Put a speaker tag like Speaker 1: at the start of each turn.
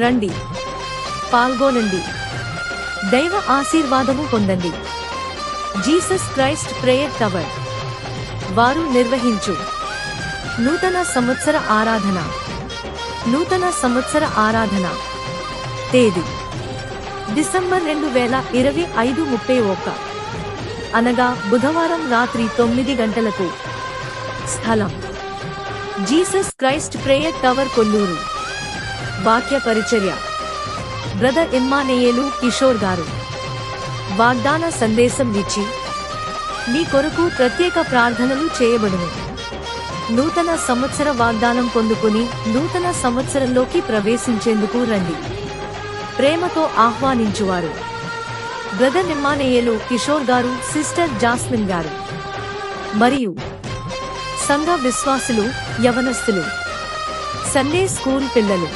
Speaker 1: రండి, పాల్గొనండి, దైవ ఆశీర్వాదము పొందండి. జీసస్ క్రైస్ట్ ప్రేయర్ టవర్ వారు నిర్వహించు నూతన సంవత్సర ఆరాధన. నూతన సంవత్సర ఆరాధన తేదీ డిసెంబర్ 2025 31 అనగా బుధవారం రాత్రి 9 గంటలకు. స్థలం Jesus Christ prayer tower Kolluru. వాక్య పరిచర్య బ్రదర్ ఇమ్మానుయేలు కిషోర్ గారు. వాగ్దాన సందేశం ఇచ్చి మీ కొరకు ప్రత్యేక ప్రార్థనలు చేయబడును. నూతన సంవత్సర వాగ్దానం పొందుకుని నూతన సంవత్సరంలోకి ప్రవేశించేందుకు రండి. ప్రేమతో ఆహ్వానించువారు బ్రదర్ ఇమ్మానుయేలు కిషోర్ గారు, సిస్టర్ జాస్మిన్ గారు. మరియు సంఘ విశ్వాసులు, యవనస్తులు, సండే స్కూల్ పిల్లలు.